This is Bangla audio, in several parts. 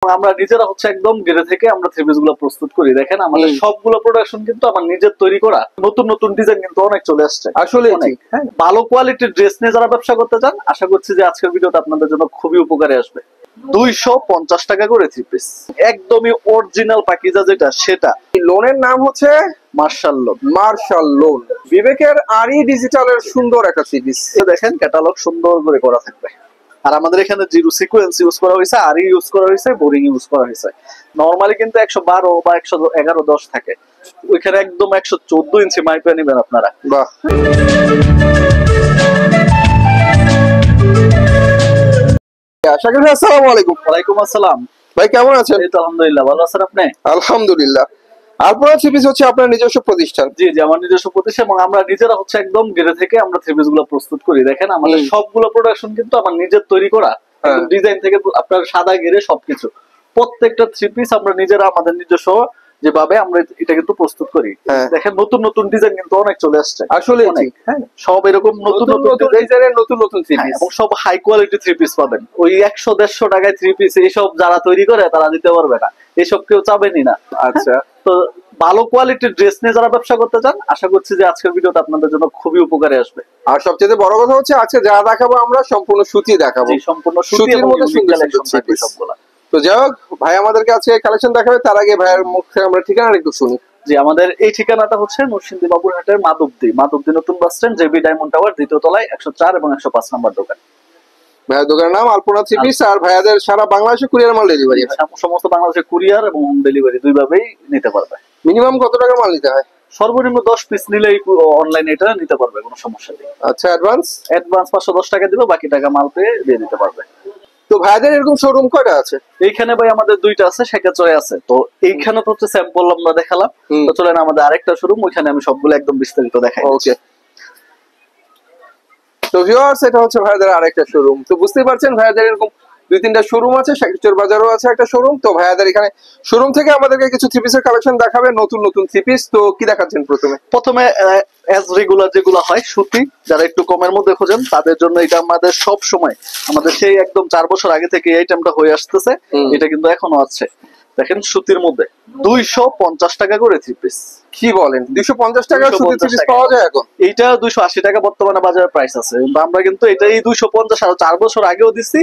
আমরা নিজেরা হচ্ছে একদম গেড়ে থেকে আমরা থ্রি পিস গুলো প্রস্তুত করি। দেখেন আমাদের সবগুলো প্রোডাকশন কিন্তু আমার নিজের তৈরি করা। নতুন নতুন ডিজাইন কিন্তু অনেক চলে আসছে আসলে। হ্যাঁ, ভালো কোয়ালিটির ড্রেস নিয়ে যারা ব্যবসা করতে চান, আশা করছি যে আজকের ভিডিওটা আপনাদের জন্য খুবই উপকারে আসবে। 250 টাকা করে থ্রি পিস, একদমই অরিজিনাল পাকিজা যেটা সেটা। লোনের নাম হচ্ছে মার্শাল লোন। মার্শাল লোন, বিবেকের আরি ডিজিটালের সুন্দর একটা থ্রি পিস। দেখেন ক্যাটালগ সুন্দর করে করা থাকবে। আর আমাদের এখানে জিরো সিকোয়েন্স ইউজ করা হয়েছে, আরি ইউজ করা হয়েছে, বোরিং ইউজ করা হয়েছে। নরমালি কিন্তু 112 বা 111 10 থাকে, ওইখানে একদম 114 ইঞ্চি মাইপে নেবেন আপনারা। বাহ। শাকিল ভাই আসসালামু আলাইকুম। ওয়ালাইকুম আসসালাম ভাই, কেমন আছেন? এই তো আলহামদুলিল্লাহ, ভালো আছেন আপনি? আলহামদুলিল্লাহ। আলপনা থ্রি পিস হচ্ছে আপনার নিজস্ব প্রতিষ্ঠান? জি জি, আমার নিজস্ব প্রতিষ্ঠান এবং আমরা নিজেরা হচ্ছে একদম গেড়ে থেকে আমরা থ্রি পিস গুলো প্রস্তুত করি। দেখেন আমাদের সবগুলো প্রোডাকশন কিন্তু আমার নিজের তৈরি করা, ডিজাইন থেকে আপনার সাদা গেড়ে সবকিছু। প্রত্যেকটা থ্রি পিস আমরা নিজেরা আমাদের নিজস্ব যেভাবে আমরা এটা কিন্তু প্রস্তুত করি। দেখেন নতুন নতুন ডিজাইন কিন্তু অনেক চলে আসছে আসলে। হ্যাঁ, সব এরকম নতুন নতুন ডিজাইনের নতুন নতুন থ্রি পিস এবং সব হাই কোয়ালিটি থ্রি পিস পাবেন। ওই 100-150 টাকায় থ্রি পিস এইসব যারা তৈরি করে তারা দিতে পারবে না, এইসব কেউ চাবেনি না। আচ্ছা, তো ভালো কোয়ালিটির ড্রেস নিয়ে যারা ব্যবসা করতে চান, আশা করছি যে আজকের ভিডিওটা আপনাদের জন্য খুবই উপকারে আসবে। আর সবচেয়ে বড় কথা হচ্ছে আজকে যা দেখাবো আমরা সম্পূর্ণ সুতি দেখাবো, সম্পূর্ণ সুতির মধ্যে সুন্দর সুন্দর সবগুলা। তো যাই হোক, ভাই আমাদেরকে আজকে কালেকশন দেখাবে, তার আগে ভাইয়ের মুখ থেকে আমরা ঠিকানা একটু শুনি। জি, আমাদের এই ঠিকানাটা হচ্ছে নরসিংদী বাবুরহাটের মাধবদী নতুন bus stand, JB diamond tower, দ্বিতীয় তলায় 104 এবং 105 নম্বর দোকান। ভাইয়ের দোকানের নাম আলপনা থ্রি পিস। আর ভাইয়াদের সারা বাংলাদেশে কুরিয়ার মাল ডেলিভারি? সমস্ত বাংলাদেশে কুরিয়ার এবং হোম ডেলিভারি দুইভাবেই নিতে পারবে। মিনিমাম কত টাকা মাল নিতে হয়? সর্বনিম্ন 10 পিস নিলেই অনলাইনে এটা নিতে পারবে, কোনো সমস্যা নেই। আচ্ছা, অ্যাডভান্স 510 টাকা দিবে, বাকি টাকা মাল পেয়ে দিয়ে দিতে পারবে। তো ভাইয়াদের এরকম শোরুম কয়টা আছে? এইখানে ভাই আমাদের দুইটা আছে, শেখাচরে আছে। তো এইখানে তো হচ্ছে স্যাম্পল আমরা দেখালাম, তো চলেন আমাদের আরেকটা শোরুম, ওইখানে আমি সবগুলো একদম বিস্তারিত দেখাই। ওকে। তো ভিউয়ার্স, এটা হচ্ছে ভাইয়াদের আরেকটা শোরুম। তো বুঝতেই পারছেন ভাইয়াদের এরকম 2-3টা শোরুম আছে, শেখাচর বাজারও আছে একটা শোরুম। তো ভাইয়াদের এখানে শোরুম থেকে আমাদেরকে কিছু থ্রি পিসের কালেকশন দেখাবে, নতুন নতুন থ্রি পিস। তো কি দেখাচ্ছেন প্রথমে? অ্যাজ রেগুলার যেগুলো হয় সুতি, যারা একটু কমের মধ্যে খোঁজেন তাদের জন্য এটা আমাদের সব সময়, আমাদের সেই একদম 4 বছর আগে থেকে এই আইটেমটা হয়ে আসতেছে, এটা কিন্তু এখনো আছে। দেখেন সুতির মধ্যে 250 টাকা করে থ্রি পিস। কি বলেন, 250 টাকা সুতির থ্রি পিস পাওয়া যায় এখন? এইটা 280 টাকা বর্তমানে বাজারে প্রাইস আছে, কিন্তু আমরা কিন্তু এটা এই 250 আর 4 বছর আগেও দিচ্ছি,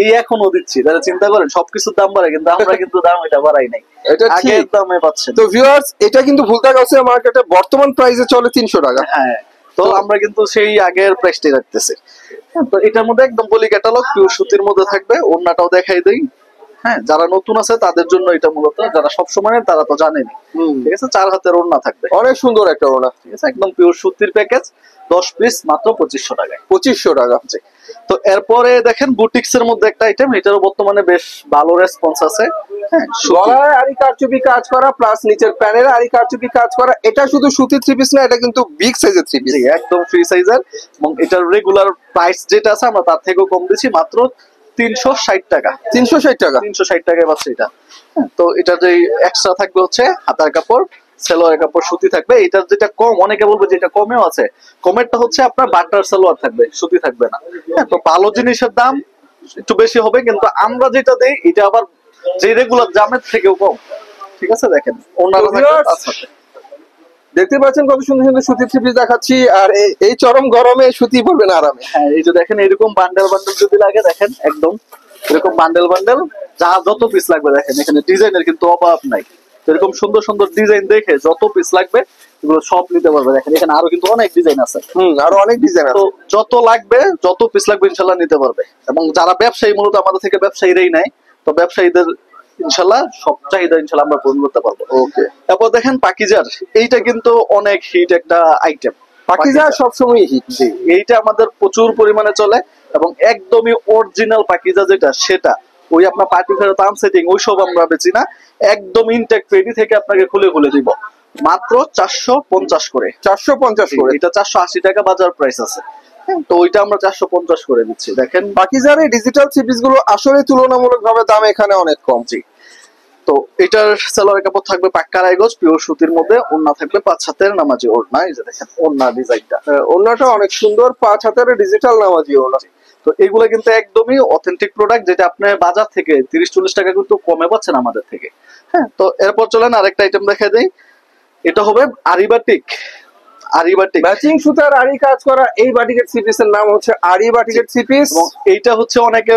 এই এখনো দিচ্ছি। তাহলে চিন্তা করেন সবকিছুর দাম বাড়ে, কিন্তু আমরা কিন্তু দাম এটা বাড়াই নাই, এটা আগের দামে পাচ্ছেন। তো ভিউয়ার্স, এটা কিন্তু ভুলতা গাউসিয়া মার্কেটে বর্তমান প্রাইসে চলে 300 টাকা। হ্যাঁ, তো আমরা কিন্তু সেই আগের প্রাইসটাই রাখতেছি। তো এটার মধ্যে একদম বলি ক্যাটালগ, পিওর সুতির মধ্যে থাকবে। ওড়নাটাও দেখাই দেই। হ্যাঁ, যারা নতুন আছে তাদের জন্য এটা মূলত, যারা সবসময় তারা তো জানেনি। ঠিক আছে, 4 হাতের ওড়না থাকবে, অনেক সুন্দর একটা ওড়না। ঠিক আছে, একদম পিওর সুতির প্যাকেজ, 10 পিস মাত্র 2500 টাকায়। 2500 টাকা। তো এরপরে দেখেন বুটিক্স এর মধ্যে একটা আইটেম, এটারও বর্তমানে বেশ ভালো রেসপন্স আছে। হ্যাঁ, গলায় আরি কারচুপি কাজ করা প্লাস নিচের প্যানেলে আরি কারচুপি কাজ করা। এটা শুধু সুতির থ্রি পিস না, এটা কিন্তু বিগ সাইজের থ্রি পিস, একদম ফ্রি সাইজের। এবং এটার রেগুলার প্রাইস যেটা আছে আমরা তার থেকেও কম দিচ্ছি, মাত্র 360 টাকা। 360 টাকা, 360 টাকায় পাচ্ছে এটা। তো এটা যে এক্সট্রা থাকবে হচ্ছে হাতার কাপড়, সালোয়ার কাপড় সুতি থাকবে। এটার যেটা কম, অনেকে বলবে যে এটা কমেও আছে, কমেরটা হচ্ছে আপনার বাটার সালোয়ার থাকবে, সুতি থাকবে না। হ্যাঁ, তো ভালো জিনিসের দাম একটু বেশি হবে, কিন্তু আমরা যেটা দেই এটা আবার যে রেগুলার দামের থেকেও কম। ঠিক আছে, দেখেন ওনারা দেখতে পাচ্ছেন কত সুন্দর সুন্দর সুতির থ্রি পিস দেখাচ্ছি। আর এই চরম গরমে সুতি পরবেন আরামে। হ্যাঁ, এই যে দেখেন এরকম বান্ডেল বান্ডেল যদি লাগে, দেখেন একদম এরকম বান্ডেল বান্ডেল, যা যত পিস লাগবে দেখেন, এখানে ডিজাইনের কিন্তু অভাব নাই। এরকম সুন্দর সুন্দর ডিজাইন দেখে যত পিস লাগবে এগুলো সব নিতে পারবে। দেখেন এখানে আরো কিন্তু অনেক ডিজাইন আছে। আরো অনেক ডিজাইন আছে। তো যত লাগবে, যত পিস লাগবে ইনশাল্লাহ নিতে পারবে। এবং যারা ব্যবসায়ী, মূলত আমাদের থেকে ব্যবসায়ীরাই নেয়, তো ব্যবসায়ীদের ইনশাল্লাহ সব চাহিদা ইনশাল্লাহ আমরা পূরণ করতে পারবো। ওকে। তারপর দেখেন পাকিজার, এইটা কিন্তু অনেক হিট একটা আইটেম। পাকিজা সবসময় হিট। এইটা আমাদের প্রচুর পরিমাণে চলে, এবং একদমই অরিজিনাল পাকিজা যেটা সেটা, ওই আপনার পার্টি ফেরত তাম সেটিং ওইসব আমরা বেচি না, একদম ইনটেক পেডি থেকে আপনাকে খুলে খুলে দিব, মাত্র 450 করে। 450 করে। এটা 480 টাকা বাজার প্রাইস আছে, তো ওইটা আমরা 450 করে দিচ্ছি। দেখেন পাকিজার এই ডিজিটাল থ্রি পিস গুলো আসলে তুলনামূলকভাবে দাম এখানে অনেক কম। জি, তো এটার সালোয়ার কাপড় থাকবে পাক্কা রাইগজ, পিওর সুতির মধ্যে। ওড়না থাকবে 5 হাতের নামাজি ওড়না। এই যে দেখেন ওড়না ডিজাইনটা, ওড়নাটা অনেক সুন্দর, 5 হাতের ডিজিটাল নামাজি ওড়না। তো তো এগুলো কিন্তু একদমই অথেন্টিক প্রোডাক্ট, যেটা আপনি বাজার থেকে 30-40 টাকা কিন্তু কমে পাচ্ছেন আমাদের থেকে। হ্যাঁ, তো এরপর চলেন আরেকটা আইটেম দেখা দেই। এটা হবে আরিবাটিক। আরিবাটিক ম্যাচিং সুতার আরি কাজ করা এই বাটিকের থ্রি পিসের নাম হচ্ছে আরি বাটিকের থ্রি পিস। এবং এইটা হচ্ছে অনেকে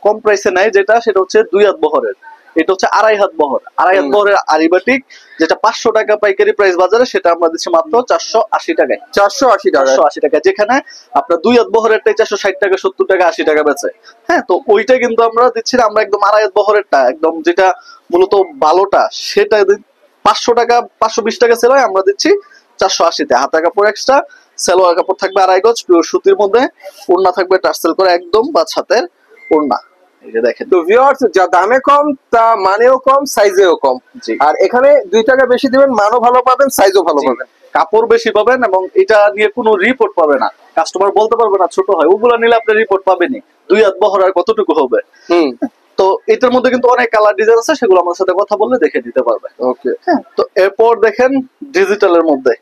কম প্রাইসে নেয়, যেটা সেটা হচ্ছে 2 হাত বহরের। এটা হচ্ছে 2.5 হাত বহর, 2.5 হাত বহরের আরিবাটিক, যেটা 500 টাকা পাইকারি প্রাইস বাজারে, সেটা আমরা দিচ্ছি মাত্র 480 টাকায়। 480 টাকা। 480 টাকা, যেখানে আপনার 2 হাত বহরেরটাই 460 টাকা, 70 টাকা, 80 টাকা বেচে। হ্যাঁ, তো ওইটা কিন্তু আমরা দিচ্ছি না, আমরা একদম 2.5 হাত বহরেরটা, একদম যেটা মূলত ভালোটা, সেটা 500 টাকা, 520 টাকা সেল হয়, আমরা দিচ্ছি 480-তে। হাতা কাপড় এক্সট্রা, সালোয়ার কাপড় থাকবে 2.5 গজ পিওর সুতির মধ্যে, ওড়না থাকবে টার্সেল করে একদম 5 হাতের ওড়না। এই যে দেখেন, তো ভিউয়ার্স, যা দামে কম তা মানেও কম, সাইজেও কম। জি। আর এখানে 2 টাকা বেশি দিবেন, মানও ভালো পাবেন, সাইজও ভালো পাবেন। কাপড় বেশি পাবেন এবং এটা নিয়ে কোনো রিপোর্ট পাবে না, কাস্টমার বলতে পারবে না ছোট হয়, ওগুলো নিলে আপনি রিপোর্ট পাবেনই। 2 হাত বহর আর কতটুকু হবে। তো এটার মধ্যে কিন্তু অনেক কালার ডিজাইন আছে, সেগুলো আমার সাথে কথা বললে দেখে দিতে পারবে। ওকে। হ্যাঁ, তো এরপর দেখেন ডিজিটালের মধ্যে,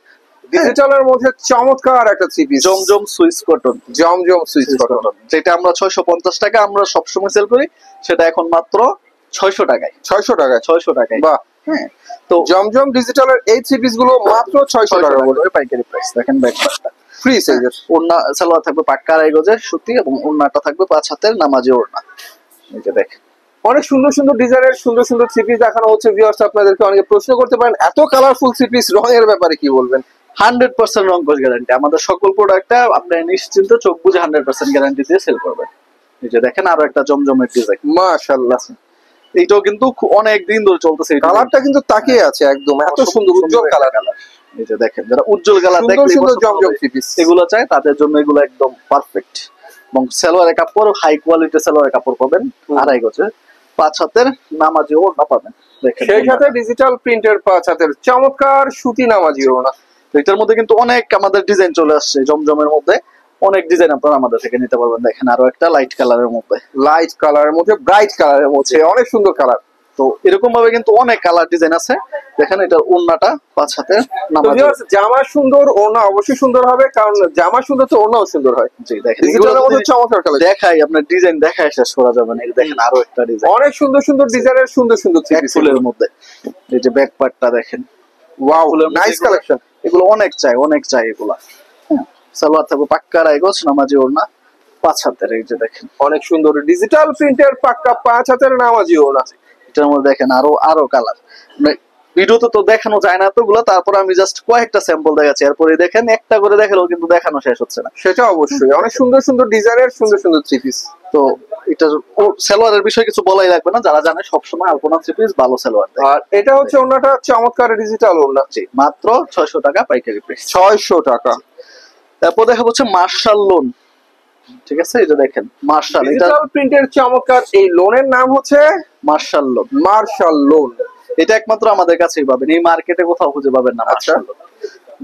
ডিজিটালের মধ্যে চমৎকার একটা থ্রি পিস, জমজম সুইস কটন। জমজম সুইচ কটন, যেটা আমরা 650 টাকা আমরা সবসময় সেল করি, সেটা এখন মাত্র 600 টাকায়। 600 টাকায়। 600 টাকায়। বাহ। হ্যাঁ, তো জমজম ডিজিটালের এই থ্রি পিস গুলো মাত্র 600 টাকা করে পাইকারি প্রাইস। দেখেন ব্যাকপার্টটা ফ্রি সাইজের। ওড়না সালোয়ার থাকবে পাক্কা 2.5 গজের সুতি এবং ওড়নাটা থাকবে 5 হাতের নামাজি ওড়না। এই যে দেখেন, অনেক সুন্দর সুন্দর ডিজাইনের সুন্দর সুন্দর থ্রি পিস দেখানো হচ্ছে। ভিউয়ার্স, আপনাদেরকে অনেকে প্রশ্ন করতে পারেন এত কালারফুল থ্রি পিস রঙের ব্যাপারে কি বলবেন? 100% রং কোশ গ্যারান্টি। আমাদের সকল প্রোডাক্টটা আপনি নিশ্চিন্তে চোখ বুঝে 100% গ্যারান্টি দিয়ে সেল করবেন। এই যে দেখেন, আরো একটা জমজমের ডিজাইন, মাশাআল্লাহ। এইটাও কিন্তু অনেক দিন ধরে চলতেছে। কালারটা কিন্তু তাকিয়ে আছে একদম, এত সুন্দর উজ্জ্বল কালার। এই যে দেখেন, যারা উজ্জ্বল কালার সুন্দর দেখলে সুন্দর জমজম থ্রি পিস এগুলো চায়, তাদের জন্য এগুলো একদম পারফেক্ট। এবং সালোয়ারের কাপড় হাই কোয়ালিটির সালোয়ারের কাপড় পাবেন 2.5 গজের, 5 হাতের নামাজি ওড়না পাবেন। দেখেন, সেই সাথে ডিজিটাল প্রিন্টের 5 হাতের চমৎকার সুতি নামাজি ওড়না। এটার মধ্যে কিন্তু অনেক আমাদের ডিজাইন চলে আসছে, জমজমের মধ্যে অনেক ডিজাইন আপনারা আমাদের থেকে নিতে পারবেন। দেখেন, আরো একটা লাইট কালারের মধ্যে, লাইট কালারের মধ্যে ব্রাইট কালারের মধ্যে অনেক সুন্দর কালার। তো এরকম ভাবে কিন্তু অনেক কালার ডিজাইন আছে। দেখেন, এটার ওড়নাটা 5 হাতের নামাজি। জামা সুন্দর, ওড়না অবশ্যই সুন্দর হবে, কারণ জামা সুন্দর তো ওড়নাও সুন্দর হয়। জি, দেখেন ডিজিটালের মধ্যে চমৎকার কালার। দেখাই আপনার ডিজাইন দেখাই শেষ করা যাবে না। এই দেখেন, আরো একটা ডিজাইন অনেক সুন্দর সুন্দর ডিজাইনের সুন্দর সুন্দর থ্রি পিস ফুলের মধ্যে। এই যে ব্যাক পার্টটা দেখেন, ওয়াও, নাইস কালেকশন। এগুলো অনেক চাই, অনেক চাই এগুলা। সালোয়ার থাকবে পাক্কা 2.5 গজ নামাজি ওড়না 5 হাতের। এই যে দেখেন, অনেক সুন্দর ডিজিটাল প্রিন্টের পাক্কা 5 হাতের নামাজি ওড়না। এটার মধ্যে দেখেন আরো কালার, ভিডিওতে তো দেখানো যায় না এতগুলো, তারপর আমি জাস্ট কয়েকটা স্যাম্পল দেখাচ্ছি। এরপরে দেখেন, একটা করে দেখালেও কিন্তু দেখানো শেষ হচ্ছে না। সেটা অবশ্যই অনেক সুন্দর সুন্দর ডিজাইনের সুন্দর সুন্দর থ্রি পিস। তো এটা সালোয়ারের বিষয়ে কিছু বলাই লাগবে না, যারা জানে সবসময় আলপনা থ্রি পিস ভালো সালোয়ার দেয়। আর এটা হচ্ছে ওড়নাটা চমৎকার ডিজিটাল ওড়না। জি, মাত্র 600 টাকা পাইকারি প্রাইস। 600 টাকা। তারপর দেখা হচ্ছে মার্শাল লোন। ঠিক আছে, এটা দেখেন মার্শাল, এটা ডিজিটাল প্রিন্টের চমৎকার এই লোনের নাম হচ্ছে মার্শাল লোন। Martial loan. এটা একমাত্র আমাদের কাছেই পাবেন, এই মার্কেটে কোথাও খুঁজে পাবেন না। আচ্ছা,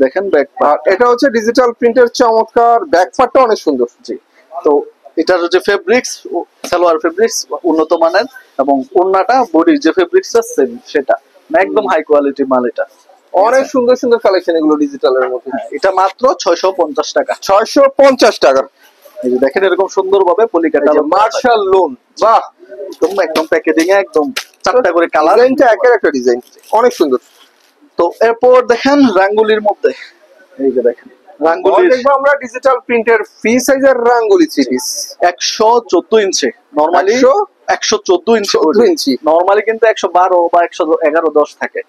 দেখেন ব্যাক আর এটা হচ্ছে ডিজিটাল প্রিন্টের চমৎকার ব্যাক পার্টটা অনেক সুন্দর। জি, তো এটার যে ফেব্রিক্স, সালোয়ার ফেব্রিক্স উন্নত মানের, এবং ওড়নাটা বডির যে ফেব্রিক্সটা সেম, সেটা একদম হাই কোয়ালিটি মাল। এটা অনেক সুন্দর সুন্দর কালেকশন এগুলো ডিজিটালের মধ্যে। এটা মাত্র 650 টাকা। 650 টাকা। এই যে দেখেন, এরকম সুন্দর ভাবে পলিকাটা মার্শাল লোন। বাহ, একদম প্যাকেজিং এ একদম 4টা করে কালার, ডিজাইনটা একের একটা ডিজাইন অনেক সুন্দর। তো এরপর দেখেন রাঙ্গুলির মধ্যে, এই যে দেখেন রাঙ্গুলির, দেখবো আমরা ডিজিটাল প্রিন্টের ফ্রি সাইজের রাঙ্গুলি থ্রি পিস 114 ইঞ্চি, নরমালি 114 ইঞ্চি। 14 ইঞ্চি নরমালি কিন্তু 112 বা 111, 10 থাকে,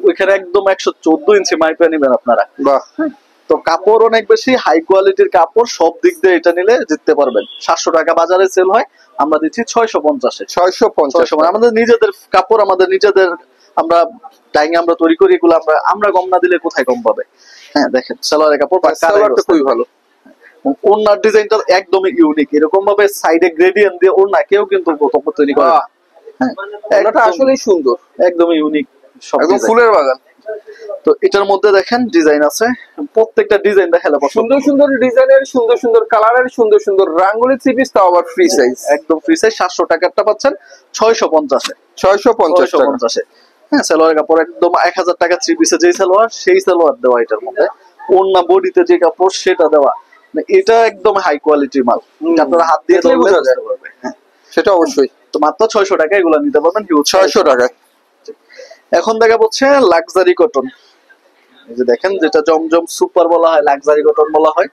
ওইখানে একদম 114 ইঞ্চি মাইপে নেবেন আপনারা। বাহ। তো কাপড় অনেক বেশি হাই কোয়ালিটির কাপড়, সব দিক দিয়ে এটা নিলে জিততে পারবেন। 700 টাকা বাজারে সেল হয়, আমরা দিচ্ছি 650 এ। 650। আমাদের নিজেদের কাপড়, আমাদের নিজেদের আমরা ডাইং আমরা তৈরি করি, এগুলো আমরা কম না দিলে কোথায় কম পাবে। হ্যাঁ, দেখেন সালোয়ারের কাপড় সালোয়ারটা খুবই ভালো। ওড়নার ডিজাইনটা একদমই ইউনিক, এরকম ভাবে সাইডে গ্রেডিয়েন্ট দিয়ে ওড়না কেউ কিন্তু তৈরি করে। হ্যাঁ, ওড়নাটা আসলেই সুন্দর, একদমই ইউনিক, একদম ফুলের বাগান। তো এটার মধ্যে দেখেন ডিজাইন আছে, প্রত্যেকটা ডিজাইন দেখালে সুন্দর সুন্দর ডিজাইনের সুন্দর সুন্দর কালারের সুন্দর সুন্দর রাঙ্গুলি থ্রি পিস, তাও আবার ফ্রি সাইজ, একদম ফ্রি সাইজ। 700 টাকারটা পাচ্ছেন 650 এ। 650 এ। হ্যাঁ, সালোয়ারের কাপড় একদম 1000 টাকা থ্রি পিসে যেই সালোয়ার, সেই সালোয়ার দেওয়া এটার মধ্যে। ওড়না বডিতে যে কাপড় সেটা দেওয়া, এটা একদম হাই কোয়ালিটির মাল, আপনারা হাত দিয়ে দেখলেই ধরলে বোঝা যায়। বুঝতে পারবে। হ্যাঁ, সেটা অবশ্যই। তো মাত্র 600 টাকা এগুলো নিতে পারবেন, হিউজ 600 টাকায়। এখন দেখা হচ্ছে লাক্সারি কটন, এই যে দেখেন যেটা জমজম সুপার বলা হয়, লাক্সারি কটন বলা হয়,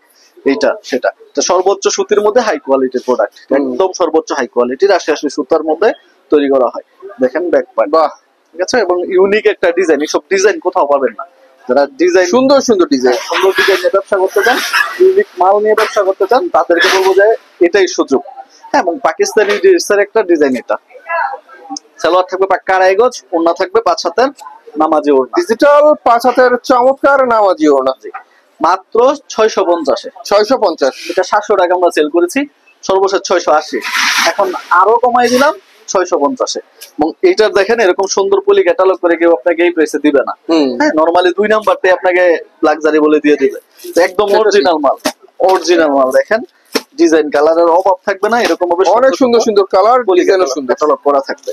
এইটা সেটা সর্বোচ্চ সুতির মধ্যে হাই কোয়ালিটির প্রোডাক্ট, একদম সর্বোচ্চ হাই কোয়ালিটির 80 সুতার মধ্যে তৈরি করা হয়। দেখেন ব্যাক পার্ট, বাহ, ঠিক আছে, এবং ইউনিক একটা ডিজাইন, এইসব ডিজাইন কোথাও পাবেন না। যারা ডিজাইন সুন্দর সুন্দর ডিজাইন, সুন্দর ডিজাইন নিয়ে ব্যবসা করতে চান, ইউনিক মাল নিয়ে ব্যবসা করতে চান, তাদেরকে বলবো যে এটাই সুযোগ। হ্যাঁ, এবং পাকিস্তানি ড্রেসের একটা ডিজাইন এটা। সালোয়ার থাকবে পাক্কা আড়াই গজ, ওড়না থাকবে 5 হাতের নামাজি ওড়না, ডিজিটাল 5 হাতের চমৎকার নামাজি ওড়না, মাত্র 650-এ। 650। এটা 700 টাকা আমরা সেল করেছি, সর্বশেষ 680, এখন আরো কমাই দিলাম 650-এ। এবং এইটার দেখেন এরকম সুন্দর পলি ক্যাটালগ করে কেউ আপনাকে এই প্রাইসে দিবে না। হ্যাঁ, নরমালি 2 নাম্বারতে আপনাকে লাক্সারি বলে দিয়ে দিবে, তো একদম অরিজিনাল মাল, অরিজিনাল মাল। দেখেন ডিজাইন কালারের অভাব থাকবে না, এরকম ভাবে অনেক সুন্দর সুন্দর কালার, ডিজাইনও সুন্দর, ক্যাটালগ করা থাকবে।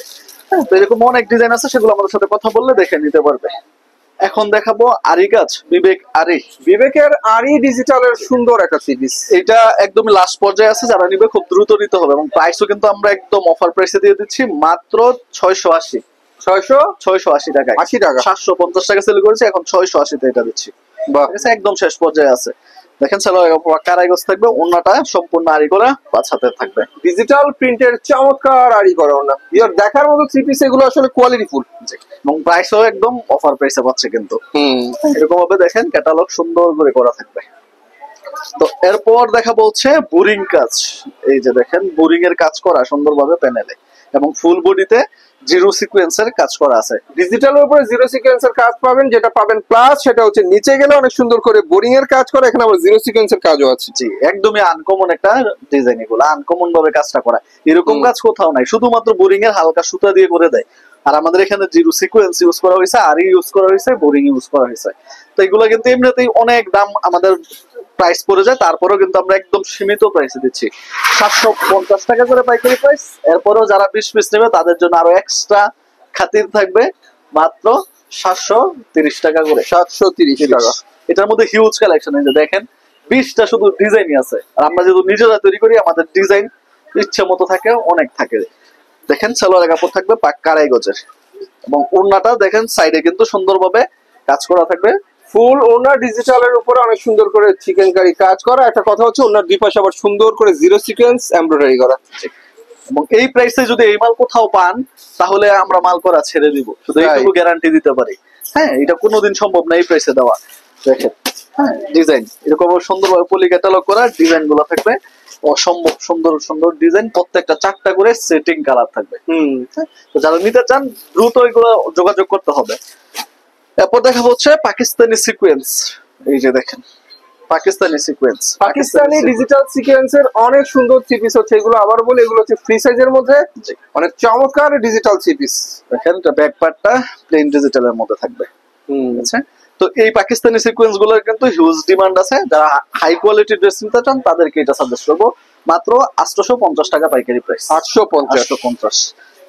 হ্যাঁ, তো এরকম অনেক ডিজাইন আছে, সেগুলো আমাদের সাথে কথা বললে দেখে নিতে পারবে। এখন দেখাবো আরি কাজ, বিবেক আরি। বিবেকের আরি ডিজিটালের সুন্দর একটা সিরিজ। এটা একদম লাস্ট পর্যায়ে আছে, যারা নিবে খুব দ্রুত নিতে হবে, এবং প্রাইসও কিন্তু আমরা একদম অফার প্রাইসে দিয়ে দিচ্ছি, মাত্র 680। 680 টাকা, 80 টাকা, 750 টাকা সেল করেছি, এখন 680 তে এটা দিচ্ছি। বাহ, ঠিক আছে, একদম শেষ পর্যায়ে আছে। দেখেন সালোয়ার কারাইগজ থাকবে, ওন্নাটা সম্পূর্ণ আরি করা 5 হাতের থাকবে, ডিজিটাল প্রিন্টের চমৎকার আরি করা ওড়না। ইয়ার দেখার মতো থ্রি পিস, এগুলো আসলে কোয়ালিটি ফুল, এবং প্রাইসও একদম অফার প্রাইসে পাচ্ছে কিন্তু। এরকম ভাবে দেখেন ক্যাটালগ সুন্দর করে করা থাকবে। তো এরপর দেখা বলছে বোরিং কাজ, এই যে দেখেন বোরিং এর কাজ করা সুন্দরভাবে প্যানেলে, এবং ফুল বডিতে জিরো সিকোয়েন্সের কাজ করা আছে। ডিজিটালের উপরে জিরো সিকোয়েন্সের কাজ পাবেন, যেটা পাবেন প্লাস সেটা হচ্ছে নিচে গেলে অনেক সুন্দর করে বোরিং এর কাজ করা, এখানে আবার জিরো সিকোয়েন্সের কাজও আছে। জি, একদমই আনকমন একটা ডিজাইন, এগুলো আনকমন ভাবে কাজটা করা, এরকম কাজ কোথাও নাই, শুধুমাত্র বোরিং এর হালকা সুতা দিয়ে করে দেয়। আর আমাদের এখানে জিরো সিকোয়েন্স ইউজ করা হয়েছে, আরি ইউজ করা হয়েছে, বোরিং ইউজ করা হয়েছে। তো এগুলো কিন্তু এমনিতেই অনেক দাম আমাদের প্রাইস পড়ে যায়, তারপরেও কিন্তু আমরা একদম সীমিত প্রাইসে দিচ্ছি, 750 টাকা করে পাইকারি প্রাইস। এরপরেও যারা 20 পিস নেবে তাদের জন্য আরো এক্সট্রা খাতির থাকবে, মাত্র 730 টাকা করে। 730 টাকা। এটার মধ্যে হিউজ কালেকশন, এই যে দেখেন 20টা শুধু ডিজাইনই আছে, আর আমরা যেহেতু নিজেরা তৈরি করি, আমাদের ডিজাইন ইচ্ছে মতো থাকে, অনেক থাকে। দেখেন সালোয়ার কাপড় থাকবে পাক্কা আড়াই গজের, এবং ওড়নাটা দেখেন সাইডে কিন্তু সুন্দরভাবে কাজ করা থাকবে, ফুল ওড়না ডিজিটালের উপরে অনেক সুন্দর করে চিকেন কারি কাজ করা। একটা কথা হচ্ছে ওড়নার দুই পাশে আবার সুন্দর করে জিরো সিকোয়েন্স এমব্রয়ডারি করা। এবং এই প্রাইসে যদি এই মাল কোথাও পান, তাহলে আমরা মাল করা ছেড়ে দিব, শুধু এইটুকু গ্যারান্টি দিতে পারি। হ্যাঁ, এটা কোনোদিন সম্ভব না এই প্রাইসে দেওয়া। দেখেন হ্যাঁ, ডিজাইন এরকম সুন্দরভাবে পলি ক্যাটালগ করা, ডিজাইন গুলো থাকবে অসম্ভব সুন্দর সুন্দর ডিজাইন, প্রত্যেকটা 4টা করে সেটিং কালার থাকবে। তো যারা নিতে চান দ্রুত এগুলো যোগাযোগ করতে হবে। এরপর দেখা হচ্ছে পাকিস্তানি সিকোয়েন্স, এই যে দেখেন পাকিস্তানি সিকোয়েন্স, পাকিস্তানি ডিজিটাল সিকোয়েন্সের অনেক সুন্দর থ্রি পিস হচ্ছে এগুলো। আবার বলি এগুলো হচ্ছে ফ্রি সাইজের মধ্যে অনেক চমৎকার ডিজিটাল থ্রি পিস। দেখেন ব্যাক পার্টটা প্লেন ডিজিটালের মধ্যে থাকবে। আচ্ছা, তো এই পাকিস্তানি সিকোয়েন্স গুলোর কিন্তু হিউজ ডিমান্ড আছে, যারা হাই কোয়ালিটি ড্রেস নিতে চান তাদেরকে এটা সাজেস্ট করবো, মাত্র 850 টাকা পাইকারি প্রাইস। 850।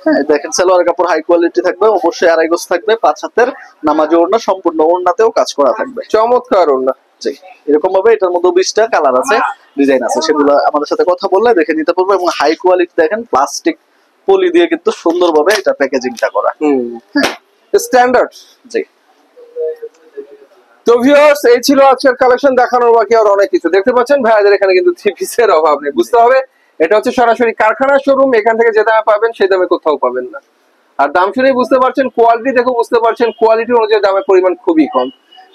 হ্যাঁ, দেখেন সালোয়ার কাপড় হাই কোয়ালিটি থাকবে, অবশ্যই আড়াই গজ থাকবে, 5 হাতের নামাজি ওড়না, সম্পূর্ণ ওড়নাতেও কাজ করা থাকবে, চমৎকার ওড়না। জি, এরকম ভাবে এটার মধ্যে 20টা কালার আছে, ডিজাইন আছে, সেগুলো আমাদের সাথে কথা বললে দেখে নিতে পারবো। এবং হাই কোয়ালিটি দেখেন প্লাস্টিক পলি দিয়ে কিন্তু সুন্দরভাবে এটা প্যাকেজিংটা করা, স্ট্যান্ডার্ড। জি, তো ভিউয়ার্স, এই ছিল আজকের কালেকশন। দেখানোর বাকি আর অনেক কিছু। দেখতে পাচ্ছেন ভাইয়াদের এখানে কিন্তু থ্রি পিসের অভাব নেই। বুঝতে হবে এটা হচ্ছে সরাসরি কারখানা শোরুম, এখান থেকে যে দামে পাবেন সেই দামে কোথাও পাবেন না। আর দাম শুনেই বুঝতে পারছেন, কোয়ালিটি দেখে বুঝতে পারছেন, কোয়ালিটি অনুযায়ী দামের পরিমাণ খুবই কম।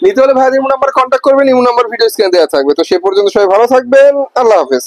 নিতে হলে ভাইয়াদের ইমো নাম্বার কন্ট্যাক্ট করবেন, ইমো নাম্বার ভিডিও স্ক্রিনে দেওয়া থাকবে। তো সে পর্যন্ত সবাই ভালো থাকবেন, আল্লাহ হাফেজ।